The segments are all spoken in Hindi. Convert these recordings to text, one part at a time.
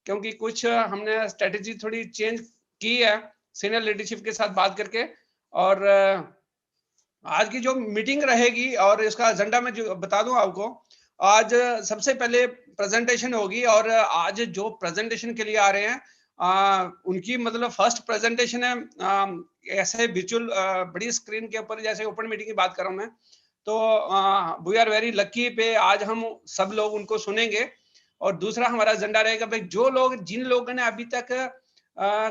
क्योंकि कुछ हमने स्ट्रेटेजी थोड़ी चेंज की है सीनियर लीडरशिप के साथ बात करके। और आज की जो मीटिंग रहेगी और इसका एजेंडा मैं जो बता दूं आपको, आज सबसे पहले प्रेजेंटेशन होगी। और आज जो प्रेजेंटेशन के लिए आ रहे हैं उनकी मतलब फर्स्ट प्रेजेंटेशन है ऐसे विजुअल बड़ी स्क्रीन के ऊपर, जैसे ओपन मीटिंग की बात कर रहा हूं मैं। तो वी आर वेरी लकी पे आज हम सब लोग उनको सुनेंगे। और दूसरा हमारा एजेंडा रहेगा भाई, जो लोग जिन लोगों ने अभी तक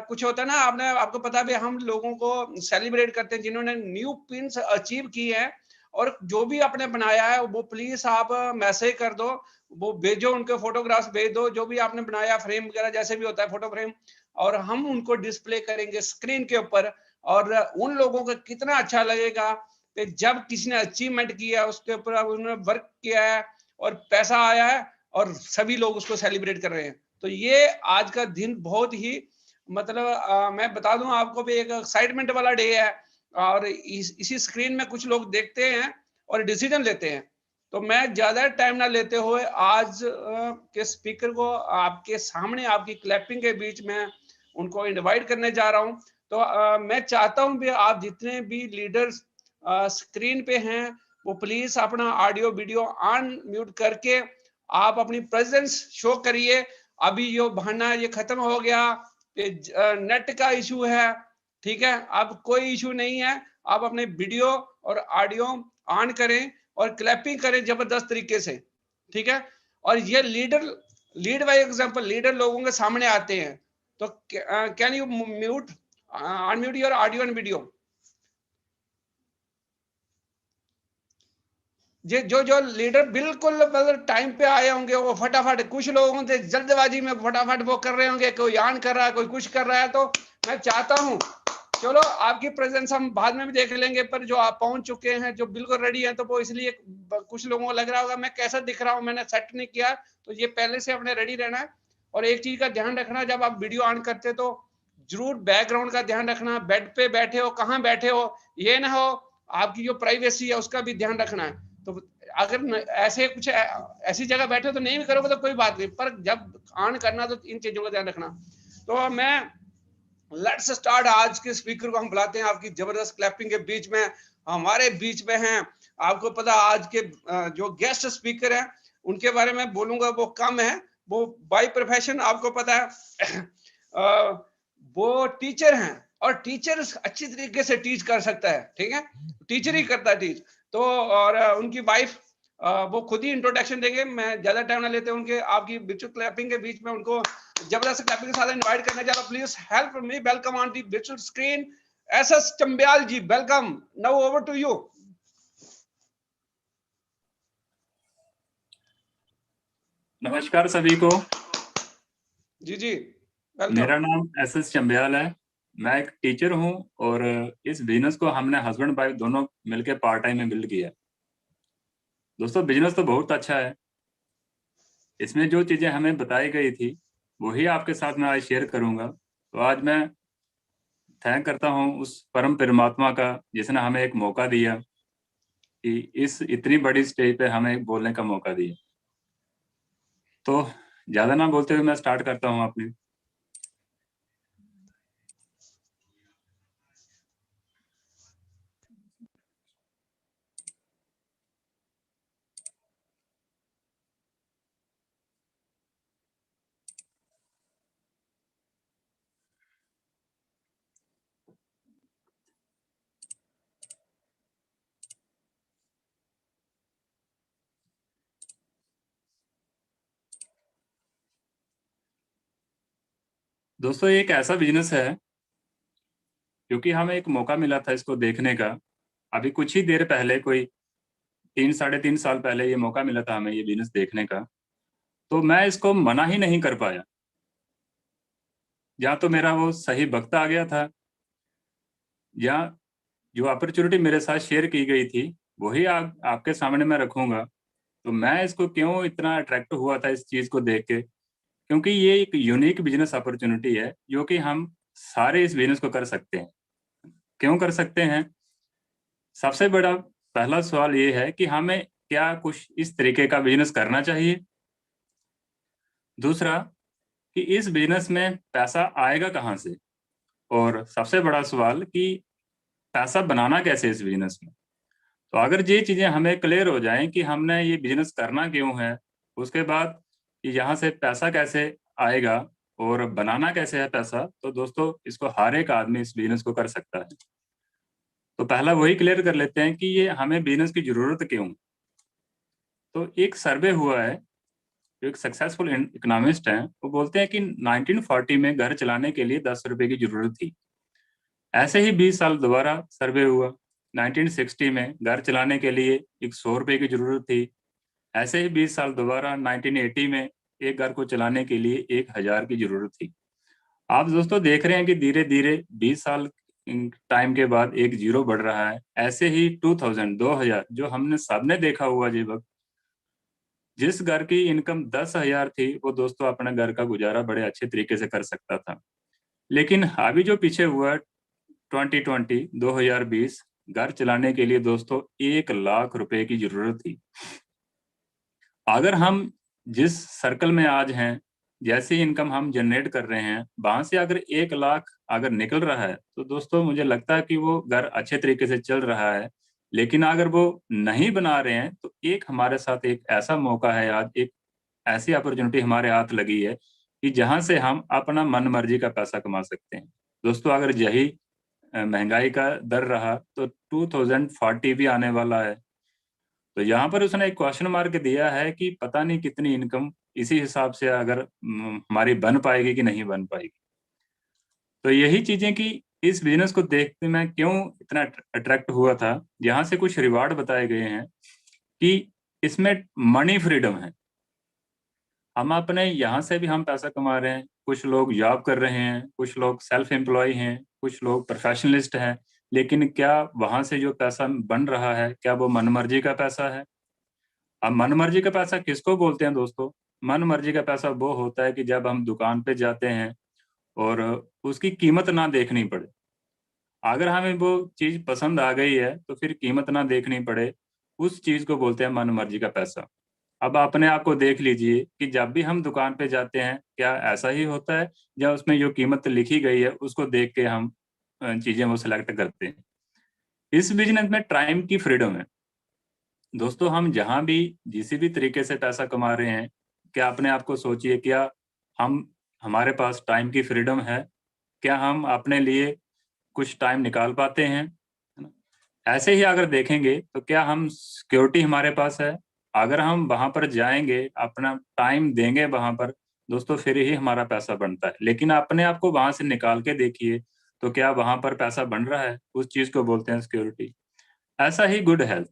कुछ होता है ना, आपको पता है हम लोगों को सेलिब्रेट करते हैं जिन्होंने न्यू पिन्स अचीव की है। और जो भी आपने बनाया है वो प्लीज आप मैसेज कर दो, वो भेजो, उनके फोटोग्राफ्स भेज दो, जो भी आपने बनाया फ्रेम वगैरह जैसे भी होता है फोटो फ्रेम, और हम उनको डिस्प्ले करेंगे स्क्रीन के ऊपर। और उन लोगों को कितना अच्छा लगेगा कि जब किसी ने अचीवमेंट किया उसके ऊपर उन्होंने वर्क किया है और पैसा आया है और सभी लोग उसको सेलिब्रेट कर रहे हैं। तो ये आज का दिन बहुत ही मतलब मैं बता दूं आपको भी एक एक्साइटमेंट वाला डे है। और इसी स्क्रीन में कुछ लोग देखते हैं और डिसीजन लेते हैं। तो मैं ज्यादा टाइम ना लेते हुए आज के स्पीकर को आपके सामने आपकी क्लैपिंग के बीच में उनको इनवाइट करने जा रहा हूं। तो मैं चाहता हूं भी आप जितने भी लीडर्स स्क्रीन पे हैं वो प्लीज अपना ऑडियो वीडियो ऑन म्यूट करके आप अपनी प्रेजेंस शो करिए। अभी ये बहाना ये खत्म हो गया, नेट का इशू है, ठीक है, अब कोई इशू नहीं है। आप अपने वीडियो और ऑडियो ऑन करें और क्लैपिंग करें जबरदस्त तरीके से, ठीक है। और ये लीड बाय एग्जांपल लीडर लोगों के सामने आते हैं। तो can you mute unmute your audio and video. जो जो लीडर बिल्कुल मतलब टाइम पे आए होंगे वो फटाफट, कुछ लोगों से जल्दबाजी में फटाफट वो कर रहे होंगे, कोई ऑन कर रहा है कोई कुछ कर रहा है। तो मैं चाहता हूं, चलो आपकी प्रेजेंस हम बाद में भी देख लेंगे, पर जो आप पहुंच चुके हैं जो बिल्कुल रेडी है, तो वो इसलिए कुछ लोगों को लग रहा होगा मैं कैसा दिख रहा हूं, मैंने सेट नहीं किया। तो ये पहले से अपने रेडी रहना है। और एक चीज का ध्यान रखना, जब आप वीडियो ऑन करते तो जरूर बैकग्राउंड का ध्यान रखना, बेड पे बैठे हो कहाँ बैठे हो ये ना हो, आपकी जो प्राइवेसी है उसका भी ध्यान रखना है। तो अगर ऐसे कुछ ऐसी जगह बैठे तो नहीं भी करोगे तो कोई बात नहीं, पर जब ऑन करना तो इन चीजों का ध्यान रखना। तो मैं लेट्स स्टार्ट। आज के स्पीकर को हम बुलाते हैं आपकी जबरदस्त क्लैपिंग के बीच में। हमारे बीच में हैं, आपको पता आज के जो गेस्ट स्पीकर हैं उनके बारे में बोलूंगा वो कम है, वो बाय प्रोफेशन आपको पता है वो टीचर हैं। और टीचर अच्छी तरीके से टीच कर सकता है, ठीक है, टीचर ही करता है टीच। तो और उनकी वाइफ वो खुद ही इंट्रोडक्शन देंगे, मैं ज्यादा टाइम ना लेते उनके आपकी virtual क्लैपिंग के बीच में उनको जबरदस्त क्लैपिंग के साथ इनवाइट करने जा रहा हूं। Please help me welcome on the virtual screen SS Chambyal ji, welcome. Now over to you. नमस्कार सभी को। जी जी मेरा वेलकम। नाम एसएस चंब्याल है। मैं एक टीचर हूं और इस बिजनेस को हमने हस्बैंड वाइफ दोनों मिलकर पार्ट टाइम में बिल्ड किया। दोस्तों बिजनेस तो बहुत अच्छा है, इसमें जो चीजें हमें बताई गई थी वही आपके साथ मैं आज शेयर करूंगा। तो आज मैं थैंक करता हूं उस परम परमात्मा का जिसने हमें एक मौका दिया कि इस इतनी बड़ी स्टेज पे हमें बोलने का मौका दिया। तो ज्यादा ना बोलते हुए मैं स्टार्ट करता हूं अपनी। दोस्तों ये एक ऐसा बिजनेस है क्योंकि हमें एक मौका मिला था इसको देखने का। अभी कुछ ही देर पहले, कोई 3 साढ़े 3 साल पहले ये मौका मिला था हमें ये बिजनेस देखने का। तो मैं इसको मना ही नहीं कर पाया। या तो मेरा वो सही वक्त आ गया था, या जो अपॉर्चुनिटी मेरे साथ शेयर की गई थी वही आपके सामने मैं रखूंगा। तो मैं इसको क्यों इतना अट्रैक्ट हुआ था इस चीज को देख के, क्योंकि ये एक यूनिक बिजनेस अपॉर्चुनिटी है जो कि हम सारे इस बिजनेस को कर सकते हैं। क्यों कर सकते हैं? सबसे बड़ा पहला सवाल ये है कि हमें क्या कुछ इस तरीके का बिजनेस करना चाहिए। दूसरा, कि इस बिजनेस में पैसा आएगा कहाँ से, और सबसे बड़ा सवाल कि पैसा बनाना कैसे इस बिजनेस में। तो अगर ये चीजें हमें क्लियर हो जाएं कि हमने ये बिजनेस करना क्यों है, उसके बाद कि यहाँ से पैसा कैसे आएगा और बनाना कैसे है पैसा, तो दोस्तों इसको हर एक आदमी इस बिजनेस को कर सकता है। तो पहला वही क्लियर कर लेते हैं कि ये हमें बिजनेस की जरूरत क्यों। तो एक सर्वे हुआ है, जो एक सक्सेसफुल इकोनॉमिस्ट हैं, वो बोलते हैं कि 1940 में घर चलाने के लिए 10 रुपए की जरूरत थी। ऐसे ही 20 साल दोबारा सर्वे हुआ, 1960 में घर चलाने के लिए एक 100 रुपए की जरूरत थी। ऐसे ही 20 साल दोबारा 1980 में एक घर को चलाने के लिए 1000 की जरूरत थी। आप दोस्तों देख रहे हैं कि धीरे धीरे 20 साल टाइम के बाद एक जीरो बढ़ रहा है। ऐसे ही 2000 जो हमने सबने देखा हुआ जी वक्त, जिस घर की इनकम 10,000 थी, वो दोस्तों अपने घर का गुजारा बड़े अच्छे तरीके से कर सकता था। लेकिन अभी जो पीछे हुआ 2020 घर चलाने के लिए दोस्तों 1 लाख रुपए की जरूरत थी। अगर हम जिस सर्कल में आज हैं, जैसी इनकम हम जनरेट कर रहे हैं, वहां से अगर 1 लाख अगर निकल रहा है, तो दोस्तों मुझे लगता है कि वो घर अच्छे तरीके से चल रहा है। लेकिन अगर वो नहीं बना रहे हैं, तो एक हमारे साथ एक ऐसा मौका है, आज एक ऐसी अपॉर्चुनिटी हमारे हाथ लगी है कि जहां से हम अपना मन मर्जी का पैसा कमा सकते हैं। दोस्तों अगर यही महंगाई का दर रहा तो 2040 भी आने वाला है। तो यहाँ पर उसने एक क्वेश्चन मार्क दिया है कि पता नहीं कितनी इनकम इसी हिसाब से अगर हमारी बन पाएगी कि नहीं बन पाएगी। तो यही चीजें कि इस बिजनेस को देखते मैं क्यों इतना अट्रैक्ट हुआ था। यहाँ से कुछ रिवार्ड बताए गए हैं कि इसमें मनी फ्रीडम है। हम अपने यहाँ से भी हम पैसा कमा रहे हैं, कुछ लोग जॉब कर रहे हैं, कुछ लोग सेल्फ एम्प्लॉय हैं, कुछ लोग प्रोफेशनलिस्ट हैं। लेकिन क्या वहां से जो पैसा बन रहा है, क्या वो मनमर्जी का पैसा है? अब मनमर्जी का पैसा किसको बोलते हैं दोस्तों? मनमर्जी का पैसा वो होता है कि जब हम दुकान पे जाते हैं और उसकी कीमत ना देखनी पड़े। अगर हमें वो चीज पसंद आ गई है तो फिर कीमत ना देखनी पड़े, उस चीज को बोलते हैं मनमर्जी का पैसा। अब अपने आप को देख लीजिए कि जब भी हम दुकान पे जाते हैं, क्या ऐसा ही होता है, या उसमें जो कीमत लिखी गई है उसको देख के हम चीजें वो सिलेक्ट करते हैं। इस बिजनेस में टाइम की फ्रीडम है दोस्तों। हम जहां भी जिस भी तरीके से पैसा कमा रहे हैं, क्या अपने आप को सोचिए, क्या हम हमारे पास टाइम की फ्रीडम है? क्या हम अपने लिए कुछ टाइम निकाल पाते हैं, है ना? ऐसे ही अगर देखेंगे तो क्या हम सिक्योरिटी हमारे पास है? अगर हम वहां पर जाएंगे, अपना टाइम देंगे वहां पर दोस्तों, फिर ही हमारा पैसा बनता है। लेकिन अपने आप को वहां से निकाल के देखिए, तो क्या वहां पर पैसा बन रहा है? उस चीज को बोलते हैं सिक्योरिटी। ऐसा ही गुड हेल्थ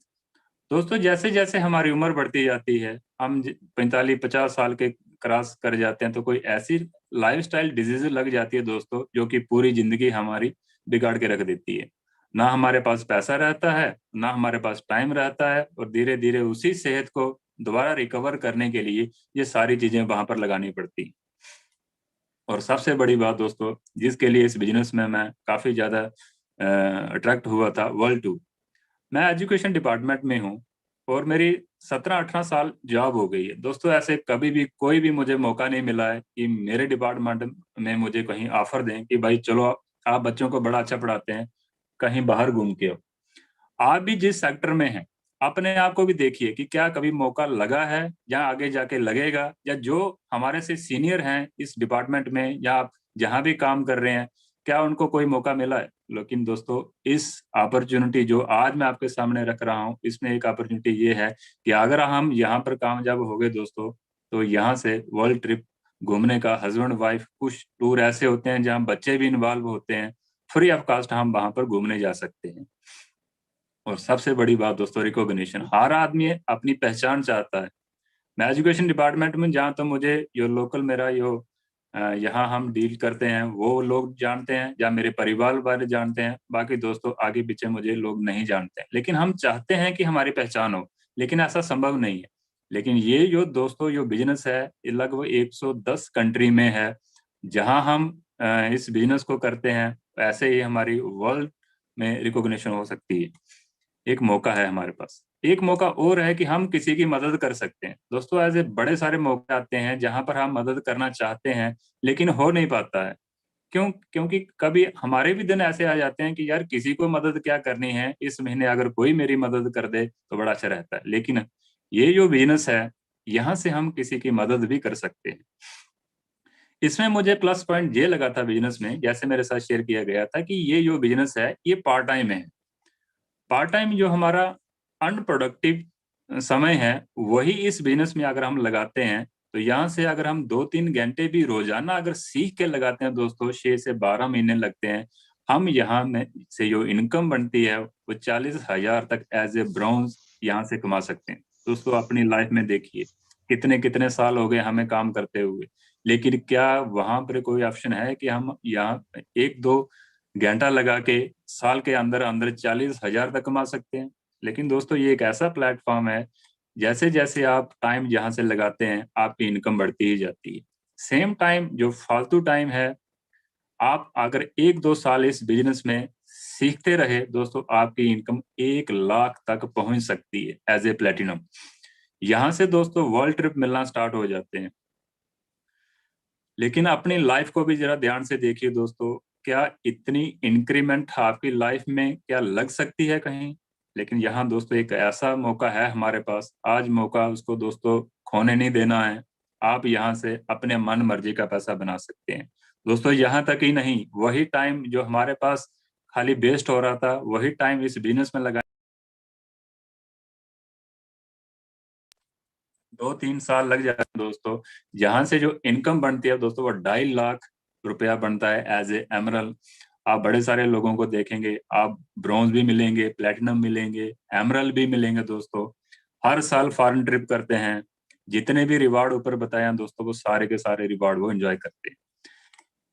दोस्तों, जैसे जैसे हमारी उम्र बढ़ती जाती है, हम 45-50 साल के क्रॉस कर जाते हैं, तो कोई ऐसी लाइफस्टाइल डिजीज लग जाती है दोस्तों, जो कि पूरी जिंदगी हमारी बिगाड़ के रख देती है। ना हमारे पास पैसा रहता है, ना हमारे पास टाइम रहता है, और धीरे धीरे उसी सेहत को दोबारा रिकवर करने के लिए ये सारी चीजें वहां पर लगानी पड़ती हैं। और सबसे बड़ी बात दोस्तों, जिसके लिए इस बिजनेस में मैं काफी ज्यादा अट्रैक्ट हुआ था, वर्ल्ड टूर। मैं एजुकेशन डिपार्टमेंट में हूँ और मेरी 17-18 साल जॉब हो गई है दोस्तों। ऐसे कभी भी कोई भी मुझे मौका नहीं मिला है कि मेरे डिपार्टमेंट में मुझे कहीं ऑफर दें कि भाई चलो आप बच्चों को बड़ा अच्छा पढ़ाते हैं, कहीं बाहर घूम के आओ। आप भी जिस सेक्टर में हैं, अपने आप को भी देखिए कि क्या कभी मौका लगा है या आगे जाके लगेगा, या जो हमारे से सीनियर हैं इस डिपार्टमेंट में या आप जहां भी काम कर रहे हैं, क्या उनको कोई मौका मिला है? लेकिन दोस्तों इस अपॉर्चुनिटी जो आज मैं आपके सामने रख रहा हूँ, इसमें एक अपॉर्चुनिटी ये है कि अगर हम यहाँ पर कामयाब हो गए दोस्तों, तो यहाँ से वर्ल्ड ट्रिप घूमने का, हस्बैंड वाइफ कुछ टूर ऐसे होते हैं जहाँ बच्चे भी इन्वॉल्व होते हैं, फ्री ऑफ कास्ट हम वहां पर घूमने जा सकते हैं। और सबसे बड़ी बात दोस्तों, रिकॉग्निशन। हर आदमी अपनी पहचान चाहता है। मैं एजुकेशन डिपार्टमेंट में जहाँ तो मुझे यो लोकल मेरा यो यहाँ हम डील करते हैं वो लोग जानते हैं, या मेरे परिवार वाले जानते हैं। बाकी दोस्तों आगे पीछे मुझे लोग नहीं जानते हैं, लेकिन हम चाहते हैं कि हमारी पहचान हो, लेकिन ऐसा संभव नहीं है। लेकिन ये जो दोस्तों जो बिजनेस है, ये लगभग 110 कंट्री में है। जहाँ हम इस बिजनेस को करते हैं, ऐसे ही हमारी वर्ल्ड में रिकॉग्निशन हो सकती है। एक मौका है हमारे पास। एक मौका और है कि हम किसी की मदद कर सकते हैं। दोस्तों ऐसे बड़े सारे मौके आते हैं जहां पर हम मदद करना चाहते हैं लेकिन हो नहीं पाता है। क्यों? क्योंकि कभी हमारे भी दिन ऐसे आ जाते हैं कि यार किसी को मदद क्या करनी है, इस महीने अगर कोई मेरी मदद कर दे तो बड़ा अच्छा रहता है। लेकिन ये जो बिजनेस है, यहाँ से हम किसी की मदद भी कर सकते हैं। इसमें मुझे प्लस पॉइंट ये लगा था बिजनेस में, जैसे मेरे साथ शेयर किया गया था कि ये जो बिजनेस है ये पार्ट टाइम है। पार्ट टाइम जो हमारा अनप्रोडक्टिव समय है, वही इस बिजनेस में अगर हम लगाते हैं तो यहाँ से अगर हम 2-3 घंटे भी रोजाना अगर सीख के लगाते हैं दोस्तों, 6 से 12 महीने लगते हैं, हम यहाँ में से जो इनकम बनती है वो 40,000 तक एज ए ब्राउन्स यहाँ से कमा सकते हैं। दोस्तों अपनी लाइफ में देखिए कितने कितने साल हो गए हमें काम करते हुए, लेकिन क्या वहां पर कोई ऑप्शन है कि हम यहाँ 1-2 घंटा लगा के साल के अंदर अंदर 40,000 तक कमा सकते हैं? लेकिन दोस्तों ये एक ऐसा प्लेटफॉर्म है, जैसे जैसे आप टाइम यहाँ से लगाते हैं आपकी इनकम बढ़ती ही जाती है। सेम टाइम जो फालतू टाइम है, आप अगर 1-2 साल इस बिजनेस में सीखते रहे दोस्तों, आपकी इनकम 1 लाख तक पहुंच सकती है एज ए प्लेटिनम। यहाँ से दोस्तों वर्ल्ड ट्रिप मिलना स्टार्ट हो जाते हैं। लेकिन अपनी लाइफ को भी जरा ध्यान से देखिए दोस्तों, क्या इतनी इंक्रीमेंट आपकी लाइफ में क्या लग सकती है कहीं? लेकिन यहाँ दोस्तों एक ऐसा मौका है हमारे पास, आज मौका उसको दोस्तों खोने नहीं देना है। आप यहाँ से अपने मन मर्जी का पैसा बना सकते हैं। दोस्तों यहाँ तक ही नहीं, वही टाइम जो हमारे पास खाली वेस्ट हो रहा था, वही टाइम इस बिजनेस में लगा 2-3 साल लग जाते हैं दोस्तों, जहां से जो इनकम बनती है दोस्तों वो 2.5 लाख रुपया बनता है एज ए एमरल। आप बड़े सारे लोगों को देखेंगे, आप ब्रॉन्ज भी मिलेंगे, प्लेटिनम मिलेंगे, एमरल भी मिलेंगे दोस्तों। हर साल फॉरेन ट्रिप करते हैं, जितने भी रिवार्ड ऊपर बताए हैं दोस्तों, वो सारे के सारे रिवार्ड वो एंजॉय करते हैं।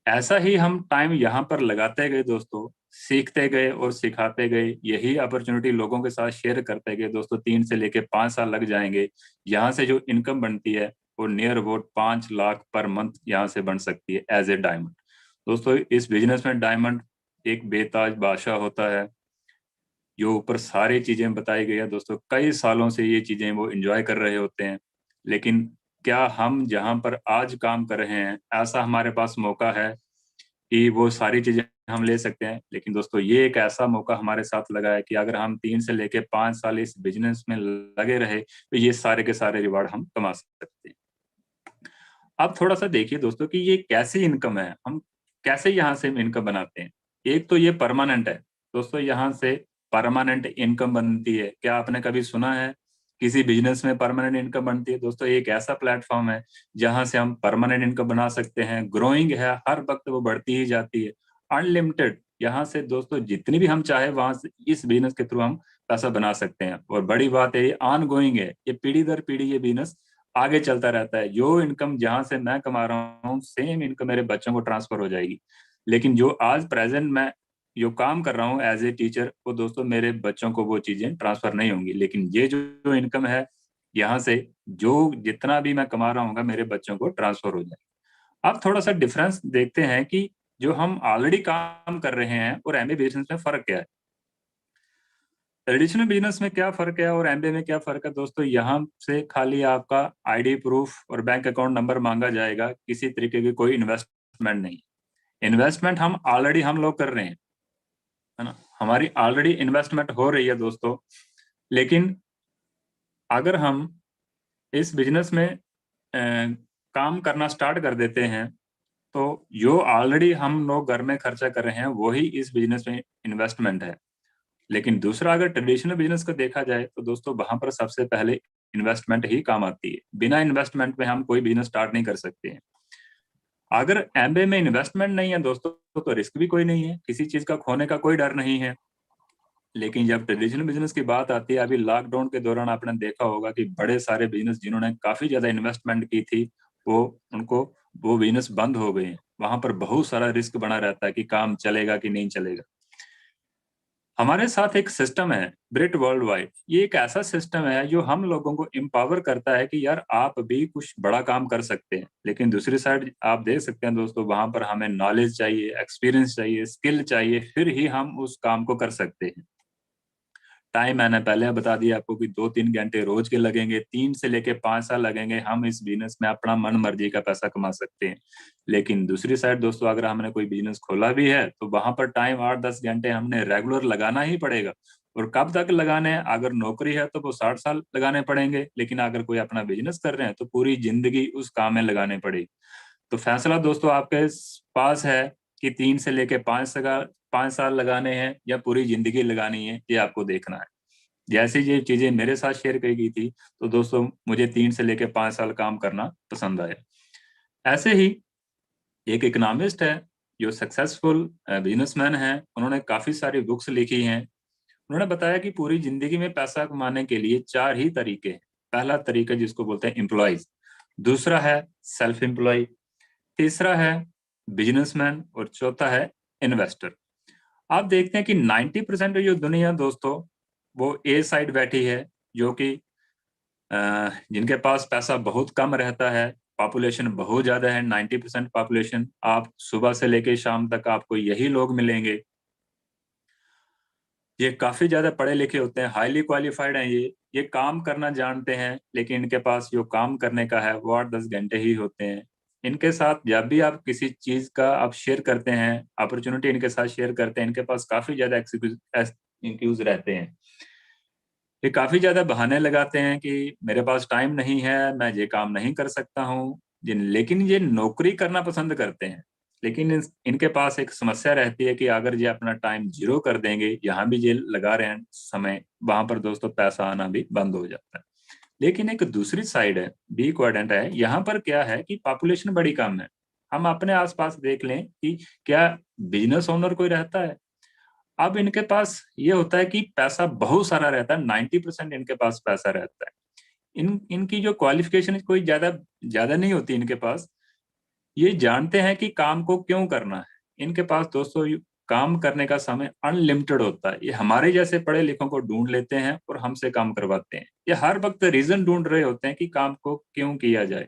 ऐसा ही हम टाइम यहाँ पर लगाते गए दोस्तों, सीखते गए और सिखाते गए, यही अपॉर्चुनिटी लोगों के साथ शेयर करते गए दोस्तों, 3 से लेके 5 साल लग जाएंगे। यहाँ से जो इनकम बनती है वो near about 5 lakh per month यहाँ से बन सकती है एज ए डायमंड। दोस्तों इस बिजनेस में डायमंड एक बेताज बादशाह होता है, जो ऊपर सारी चीजें बताई गई है दोस्तों, कई सालों से ये चीजें वो एंजॉय कर रहे होते हैं। लेकिन क्या हम जहाँ पर आज काम कर रहे हैं, ऐसा हमारे पास मौका है कि वो सारी चीजें हम ले सकते हैं? लेकिन दोस्तों ये एक ऐसा मौका हमारे साथ लगा है कि अगर हम 3 से लेके 5 साल इस बिजनेस में लगे रहे तो ये सारे के सारे रिवार्ड हम कमा सकते हैं। अब थोड़ा सा देखिए दोस्तों कि ये कैसी इनकम है, हम कैसे यहाँ से इनकम बनाते हैं। एक तो ये परमानेंट है दोस्तों, यहाँ से परमानेंट इनकम बनती है। क्या आपने कभी सुना है किसी बिजनेस में परमानेंट इनकम बनती है? दोस्तों एक ऐसा प्लेटफॉर्म है जहां से हम परमानेंट इनकम बना सकते हैं। ग्रोइंग है, हर वक्त वो बढ़ती ही जाती है, अनलिमिटेड। यहाँ से दोस्तों जितनी भी हम चाहे वहां से इस बिजनेस के थ्रू हम पैसा बना सकते हैं। और बड़ी बात है ये ऑन गोइंग है, ये पीढ़ी दर पीढ़ी ये बिजनेस आगे चलता रहता है। जो इनकम जहां से मैं कमा रहा हूँ, सेम इनकम मेरे बच्चों को ट्रांसफर हो जाएगी। लेकिन जो आज प्रेजेंट मैं जो काम कर रहा हूँ एज ए टीचर, वो दोस्तों मेरे बच्चों को वो चीजें ट्रांसफर नहीं होंगी। लेकिन ये जो इनकम है, यहाँ से जो जितना भी मैं कमा रहा हूँ मेरे बच्चों को ट्रांसफर हो जाएगा। अब थोड़ा सा डिफरेंस देखते हैं कि जो हम ऑलरेडी काम कर रहे हैं और एमबीए बिजनेस में फर्क क्या है। ट्रेडिशनल बिजनेस में क्या फर्क है और एमबीए में क्या फर्क है दोस्तों? यहाँ से खाली आपका आईडी प्रूफ और बैंक अकाउंट नंबर मांगा जाएगा, किसी तरीके की कोई इन्वेस्टमेंट नहीं। इन्वेस्टमेंट हम लोग कर रहे हैं, है ना, हमारी ऑलरेडी इन्वेस्टमेंट हो रही है दोस्तों। लेकिन अगर हम इस बिजनेस में काम करना स्टार्ट कर देते हैं तो जो ऑलरेडी हम लोग घर में खर्चा कर रहे हैं वही इस बिजनेस में इन्वेस्टमेंट है। लेकिन दूसरा अगर ट्रेडिशनल बिजनेस को देखा जाए तो दोस्तों वहां पर सबसे पहले इन्वेस्टमेंट ही काम आती है। बिना इन्वेस्टमेंट में हम कोई बिजनेस स्टार्ट नहीं कर सकते हैं। अगर एमबीए में इन्वेस्टमेंट नहीं है दोस्तों तो रिस्क भी कोई नहीं है, किसी चीज का खोने का कोई डर नहीं है। लेकिन जब ट्रेडिशनल बिजनेस की बात आती है, अभी लॉकडाउन के दौरान आपने देखा होगा कि बड़े सारे बिजनेस जिन्होंने काफी ज्यादा इन्वेस्टमेंट की थी, वो उनको वो बिजनेस बंद हो गए हैं। वहां पर बहुत सारा रिस्क बना रहता है कि काम चलेगा कि नहीं चलेगा। हमारे साथ एक सिस्टम है ब्रिट वर्ल्ड वाइड, ये एक ऐसा सिस्टम है जो हम लोगों को एम्पावर करता है कि यार आप भी कुछ बड़ा काम कर सकते हैं। लेकिन दूसरी साइड आप देख सकते हैं दोस्तों, वहां पर हमें नॉलेज चाहिए, एक्सपीरियंस चाहिए, स्किल चाहिए, फिर ही हम उस काम को कर सकते हैं। टाइम मैंने पहले बता दिया आपको कि 2-3 घंटे रोज के लगेंगे, 3 से लेके 5 साल लगेंगे, हम इस बिजनेस में अपना मन मर्जी का पैसा कमा सकते हैं। लेकिन दूसरी साइड दोस्तों, अगर हमने कोई बिजनेस खोला भी है तो वहां पर टाइम 8-10 घंटे हमने रेगुलर लगाना ही पड़ेगा। और कब तक लगाने हैं? अगर नौकरी है तो वो 60 साल लगाने पड़ेंगे, लेकिन अगर कोई अपना बिजनेस कर रहे हैं तो पूरी जिंदगी उस काम में लगाने पड़ेगी। तो फैसला दोस्तों आपके पास है कि 3 से लेके 5 साल लगाने हैं या पूरी जिंदगी लगानी है, ये आपको देखना है। जैसे ये चीजें मेरे साथ शेयर की गई थी, तो दोस्तों मुझे 3 से लेके 5 साल काम करना पसंद आया। ऐसे ही एक इकोनॉमिस्ट है जो सक्सेसफुल बिजनेसमैन है, उन्होंने काफी सारी बुक्स लिखी हैं। उन्होंने बताया कि पूरी जिंदगी में पैसा कमाने के लिए 4 ही तरीके हैं। पहला तरीका जिसको बोलते हैं एम्प्लॉयज, दूसरा है सेल्फ एम्प्लॉय, तीसरा है बिजनेसमैन और चौथा है इन्वेस्टर। आप देखते हैं कि 90% जो दुनिया दोस्तों वो ए साइड बैठी है, जो कि जिनके पास पैसा बहुत कम रहता है, पॉपुलेशन बहुत ज्यादा है, 90% पॉपुलेशन। आप सुबह से लेकर शाम तक आपको यही लोग मिलेंगे। ये काफी ज्यादा पढ़े लिखे होते हैं, हाईली क्वालिफाइड हैं, ये काम करना जानते हैं, लेकिन इनके पास जो काम करने का है वो 8-10 घंटे ही होते हैं। इनके साथ जब भी आप किसी चीज का आप शेयर करते हैं, अपॉर्चुनिटी इनके साथ शेयर करते हैं, इनके पास काफी ज्यादा एक्सक्यूज रहते हैं। ये काफी ज्यादा बहाने लगाते हैं कि मेरे पास टाइम नहीं है, मैं ये काम नहीं कर सकता हूँ। लेकिन ये नौकरी करना पसंद करते हैं। लेकिन इनके पास एक समस्या रहती है कि अगर ये अपना टाइम जीरो कर देंगे, यहाँ भी ये लगा रहे हैं समय, वहां पर दोस्तों पैसा आना भी बंद हो जाता है। लेकिन एक दूसरी साइड है, बी क्वाड्रेंट है, यहाँ पर क्या है कि पॉपुलेशन बड़ी कम है। हम अपने आसपास देख लें कि क्या बिजनेस ओनर कोई रहता है। अब इनके पास ये होता है कि पैसा बहुत सारा रहता है, 90% इनके पास पैसा रहता है। इनकी जो क्वालिफिकेशन कोई ज्यादा ज्यादा नहीं होती इनके पास। ये जानते हैं कि काम को क्यों करना है। इनके पास दोस्तों काम करने का समय अनलिमिटेड होता है। ये हमारे जैसे पढ़े लिखों को ढूंढ लेते हैं और हमसे काम करवाते हैं। ये हर वक्त रीजन ढूंढ रहे होते हैं कि काम को क्यों किया जाए।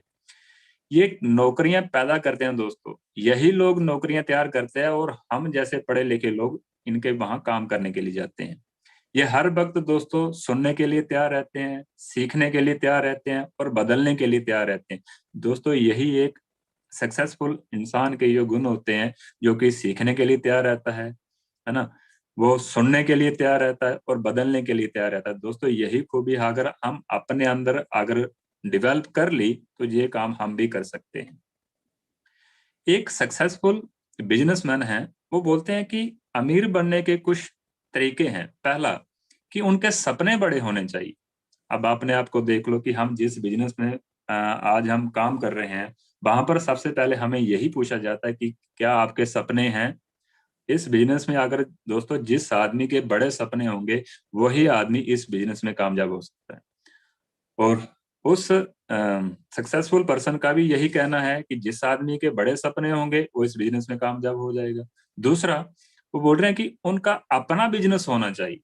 ये नौकरियां पैदा करते हैं दोस्तों, यही लोग नौकरियां तैयार करते हैं और हम जैसे पढ़े लिखे लोग इनके वहां काम करने के लिए जाते हैं। ये हर वक्त दोस्तों सुनने के लिए तैयार रहते हैं, सीखने के लिए तैयार रहते हैं और बदलने के लिए तैयार रहते हैं। दोस्तों यही एक सक्सेसफुल इंसान के ये गुण होते हैं, जो कि सीखने के लिए तैयार रहता है ना, वो सुनने के लिए तैयार रहता है और बदलने के लिए तैयार रहता है। दोस्तों यही खूबी अगर हम अपने अंदर अगर डेवलप कर ली तो ये काम हम भी कर सकते हैं। एक सक्सेसफुल बिजनेसमैन है, वो बोलते हैं कि अमीर बनने के कुछ तरीके हैं। पहला कि उनके सपने बड़े होने चाहिए। अब आपने आपको देख लो कि हम जिस बिजनेस में आज हम काम कर रहे हैं, वहां पर सबसे पहले हमें यही पूछा जाता है कि क्या आपके सपने हैं। इस बिजनेस में अगर दोस्तों जिस आदमी के बड़े सपने होंगे, वही आदमी इस बिजनेस में कामयाब हो सकता है। और उस सक्सेसफुल पर्सन का भी यही कहना है कि जिस आदमी के बड़े सपने होंगे वो इस बिजनेस में कामयाब हो जाएगा। दूसरा, वो बोल रहे हैं कि उनका अपना बिजनेस होना चाहिए।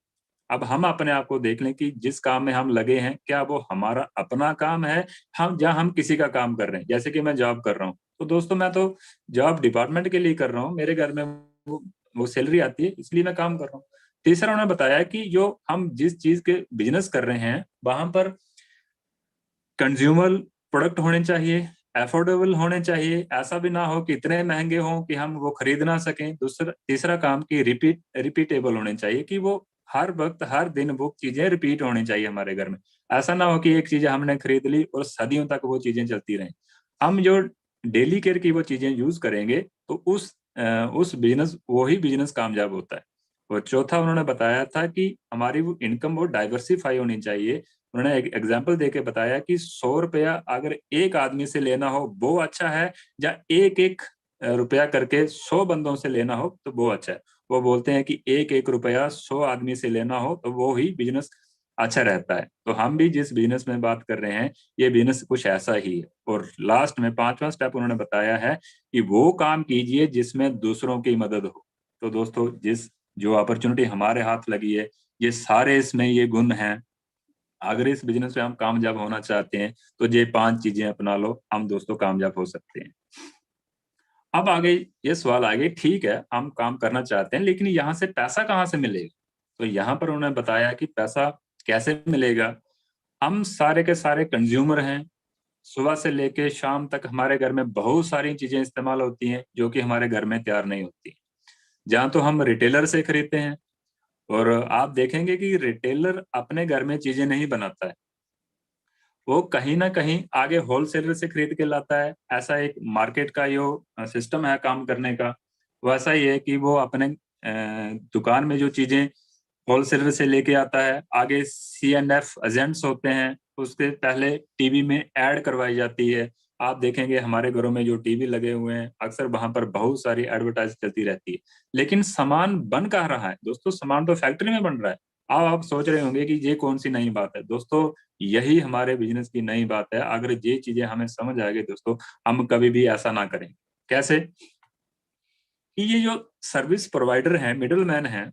अब हम अपने आप को देख लें कि जिस काम में हम लगे हैं, क्या वो हमारा अपना काम है, हम किसी का काम कर रहे हैं। जैसे कि मैं जॉब कर रहा हूँ, तो दोस्तों मैं तो जॉब डिपार्टमेंट के लिए कर रहा हूँ, मेरे घर में वो सैलरी आती है, इसलिए मैं काम कर रहा हूँ। तीसरा, उन्होंने बताया कि जो हम जिस चीज के बिजनेस कर रहे हैं, वहां पर कंज्यूमर प्रोडक्ट होने चाहिए, अफोर्डेबल होने चाहिए, ऐसा भी ना हो कि इतने महंगे हों कि हम वो खरीद ना सकें। तीसरा काम कि रिपीटेबल होने चाहिए, कि वो हर वक्त हर दिन वो चीजें रिपीट होनी चाहिए हमारे घर में। ऐसा ना हो कि एक चीज हमने खरीद ली और सदियों तक वो चीजें चलती रहें। हम जो डेली केयर की वो चीजें यूज करेंगे तो उस बिजनेस वही बिजनेस कामयाब होता है। और चौथा, उन्होंने बताया था कि हमारी वो इनकम वो डाइवर्सिफाई होनी चाहिए। उन्होंने एक एग्जाम्पल देके बताया कि 100 रुपया अगर एक आदमी से लेना हो वो अच्छा है, या एक एक रुपया करके 100 बंदों से लेना हो तो वो अच्छा है। वो बोलते हैं कि एक एक रुपया 100 आदमी से लेना हो तो वो ही बिजनेस अच्छा रहता है। तो हम भी जिस बिजनेस में बात कर रहे हैं, ये बिजनेस कुछ ऐसा ही है। और लास्ट में 5वां स्टेप उन्होंने बताया है कि वो काम कीजिए जिसमें दूसरों की मदद हो। तो दोस्तों जो अपॉर्चुनिटी हमारे हाथ लगी है, ये सारे इसमें ये गुण हैं। अगर इस बिजनेस में हम कामयाब होना चाहते हैं तो ये 5 चीजें अपना लो, हम दोस्तों कामयाब हो सकते हैं। अब आगे ये सवाल आ गए, ठीक है हम काम करना चाहते हैं, लेकिन यहाँ से पैसा कहाँ से मिलेगा। तो यहाँ पर उन्होंने बताया कि पैसा कैसे मिलेगा। हम सारे के सारे कंज्यूमर हैं, सुबह से लेके शाम तक हमारे घर में बहुत सारी चीजें इस्तेमाल होती हैं जो कि हमारे घर में तैयार नहीं होती। जहाँ तो हम रिटेलर से खरीदते हैं, और आप देखेंगे कि रिटेलर अपने घर में चीजें नहीं बनाता है, वो कहीं ना कहीं आगे होलसेलर से खरीद के लाता है। ऐसा एक मार्केट का जो सिस्टम है काम करने का, वो ऐसा ही है कि वो अपने दुकान में जो चीजें होलसेलर से लेके आता है, आगे CNF एजेंट्स होते हैं, उसके पहले टीवी में ऐड करवाई जाती है। आप देखेंगे हमारे घरों में जो टीवी लगे हुए हैं, अक्सर वहां पर बहुत सारी एडवर्टाइज चलती रहती है। लेकिन सामान बन कहाँ रहा है दोस्तों? सामान तो फैक्ट्री में बन रहा है। आप सोच रहे होंगे कि ये कौन सी नई बात है। दोस्तों, यही हमारे बिजनेस की नई बात है। अगर ये चीजें हमें समझ आ गई दोस्तों, हम कभी भी ऐसा ना करें। कैसे? कि ये जो सर्विस प्रोवाइडर हैं, मिडिल मैन हैं,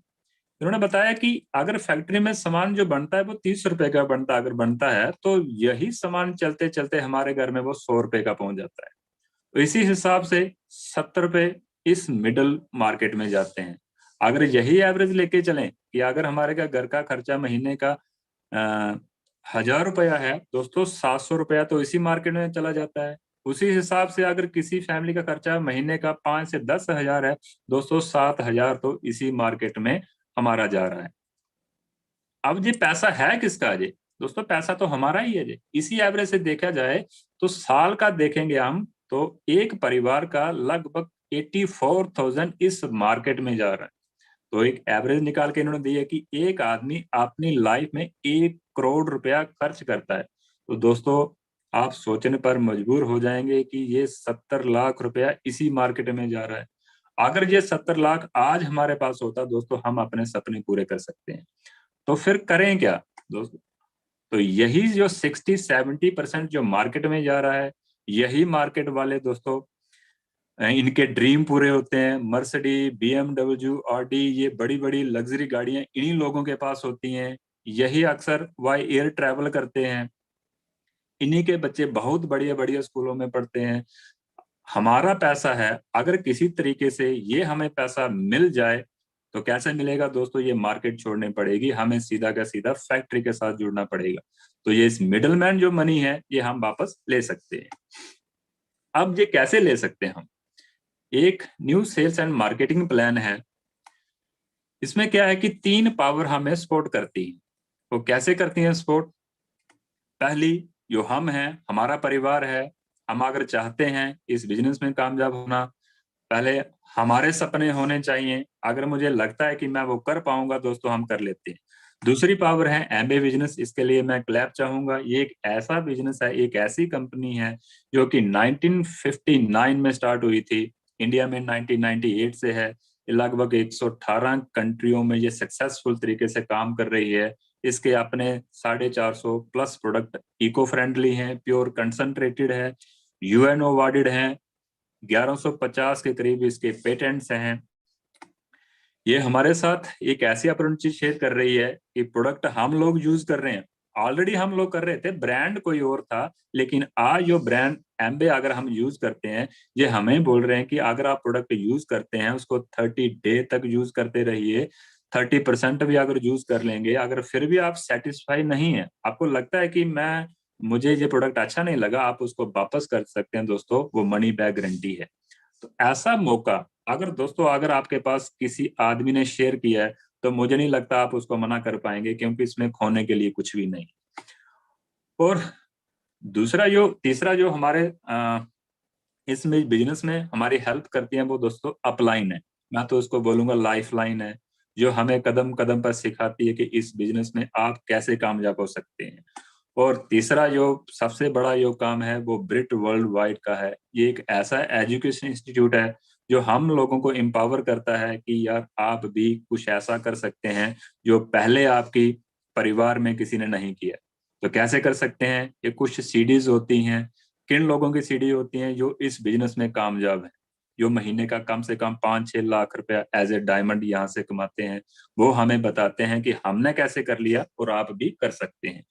उन्होंने बताया कि अगर फैक्ट्री में सामान जो बनता है वो 30 रुपए का बनता अगर बनता है, तो यही सामान चलते चलते हमारे घर में वो 100 रुपए का पहुंच जाता है। तो इसी हिसाब से 70 रुपए इस मिडिल मार्केट में जाते हैं। अगर यही एवरेज लेके चलें कि अगर हमारे का घर का खर्चा महीने का 1000 रुपया है दोस्तों, 700 रुपया तो इसी मार्केट में चला जाता है। उसी हिसाब से अगर किसी फैमिली का खर्चा महीने का 5 से 10 हजार है दोस्तों, 7 हजार तो इसी मार्केट में हमारा जा रहा है। अब ये पैसा है किसका? जी दोस्तों, पैसा तो हमारा ही है जी। इसी एवरेज से देखा जाए तो साल का देखेंगे हम तो एक परिवार का लगभग 84,000 इस मार्केट में जा रहा है। तो एक एवरेज निकाल के इन्होंने दी है कि एक आदमी अपनी लाइफ में 1 करोड़ रुपया खर्च करता है। तो दोस्तों, आप सोचने पर मजबूर हो जाएंगे कि ये 70 लाख रुपया इसी मार्केट में जा रहा है। अगर ये 70 लाख आज हमारे पास होता दोस्तों, हम अपने सपने पूरे कर सकते हैं। तो फिर करें क्या दोस्तों? तो यही जो 60-70% जो मार्केट में जा रहा है, यही मार्केट वाले दोस्तों इनके ड्रीम पूरे होते हैं। मर्सिडी, BMW, ऑडी, ये बड़ी बड़ी लग्जरी गाड़ियां इन्हीं लोगों के पास होती हैं। यही अक्सर वाई एयर ट्रैवल करते हैं। इन्हीं के बच्चे बहुत बढ़िया बढ़िया स्कूलों में पढ़ते हैं। हमारा पैसा है, अगर किसी तरीके से ये हमें पैसा मिल जाए तो कैसे मिलेगा दोस्तों? ये मार्केट छोड़नी पड़ेगी, हमें सीधा का सीधा फैक्ट्री के साथ जुड़ना पड़ेगा। तो ये इस मिडलमैन जो मनी है, ये हम वापस ले सकते हैं। अब ये कैसे ले सकते हैं हम? एक new sales and marketing plan है। इसमें क्या है कि 3 पावर हमें सपोर्ट करती है। वो कैसे करती हैं सपोर्ट? पहली, जो हम हैं, हमारा परिवार है, हम अगर चाहते हैं इस बिजनेस में कामयाब होना, पहले हमारे सपने होने चाहिए। अगर मुझे लगता है कि मैं वो कर पाऊंगा दोस्तों, हम कर लेते हैं। दूसरी पावर है एमबे बिजनेस। इसके लिए मैं क्लैप चाहूंगा। ये एक ऐसा बिजनेस है, एक ऐसी कंपनी है जो कि 1959 में स्टार्ट हुई थी, इंडिया में 1998 से है। लगभग 118 कंट्रियों में ये सक्सेसफुल तरीके से काम कर रही है। इसके अपने 450 प्लस प्रोडक्ट इको फ्रेंडली हैं, प्योर कंसंट्रेटेड है, यूएनओ अवार्डेड हैं, 1150 के करीब इसके पेटेंट्स हैं। ये हमारे साथ एक ऐसी अपॉर्चुनिटी शेयर कर रही है कि प्रोडक्ट हम लोग यूज कर रहे हैं। ऑलरेडी हम लोग कर रहे थे, ब्रांड कोई और था, लेकिन आज जो ब्रांड एम्बे अगर हम यूज करते हैं, ये हमें बोल रहे हैं कि अगर आप प्रोडक्ट यूज करते हैं, उसको 30 डे तक यूज करते रहिए। 30% भी अगर यूज कर लेंगे, अगर फिर भी आप सेटिस्फाई नहीं है, आपको लगता है कि मुझे ये प्रोडक्ट अच्छा नहीं लगा, आप उसको वापस कर सकते हैं दोस्तों। वो मनी बैक गारंटी है। तो ऐसा मौका अगर दोस्तों अगर आपके पास किसी आदमी ने शेयर किया है, तो मुझे नहीं लगता आप उसको मना कर पाएंगे, क्योंकि इसमें खोने के लिए कुछ भी नहीं। और तीसरा जो हमारे इसमें बिजनेस में हमारी हेल्प करती है, वो दोस्तों अपलाइन है। मैं तो उसको बोलूंगा लाइफ लाइन है, जो हमें कदम कदम पर सिखाती है कि इस बिजनेस में आप कैसे कामयाब हो सकते हैं। और तीसरा जो सबसे बड़ा जो काम है, वो ब्रिट वर्ल्ड वाइड का है। ये एक ऐसा एजुकेशन इंस्टीट्यूट है जो हम लोगों को एम्पावर करता है कि यार आप भी कुछ ऐसा कर सकते हैं जो पहले आपकी परिवार में किसी ने नहीं किया। तो कैसे कर सकते हैं? ये कुछ सीडीज होती हैं। किन लोगों की सीडी होती हैं? जो इस बिजनेस में कामयाब है, जो महीने का कम से कम 5-6 लाख रुपया एज ए डायमंड यहाँ से कमाते हैं। वो हमें बताते हैं कि हमने कैसे कर लिया और आप भी कर सकते हैं।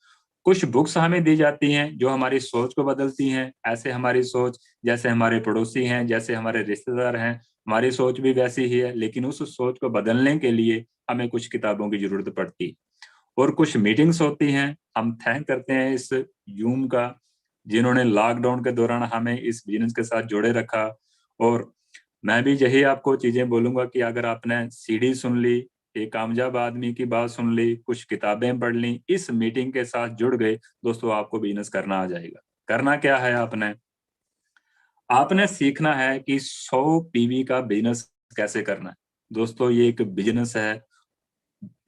कुछ बुक्स हमें दी जाती हैं जो हमारी सोच को बदलती हैं। ऐसे हमारी सोच, जैसे हमारे पड़ोसी हैं, जैसे हमारे रिश्तेदार हैं, हमारी सोच भी वैसी ही है, लेकिन उस सोच को बदलने के लिए हमें कुछ किताबों की जरूरत पड़ती है और कुछ मीटिंग्स होती हैं। हम थैंक करते हैं इस यूम का, जिन्होंने लॉकडाउन के दौरान हमें इस बिजनेस के साथ जोड़े रखा। और मैं भी यही आपको चीजें बोलूंगा कि अगर आपने सीडी सुन ली, एक कामयाब आदमी की बात सुन ली, कुछ किताबें पढ़ ली, इस मीटिंग के साथ जुड़ गए, दोस्तों आपको बिजनेस करना आ जाएगा। करना क्या है, आपने सीखना है कि 100 पीवी का बिजनेस कैसे करना है। दोस्तों ये एक बिजनेस है,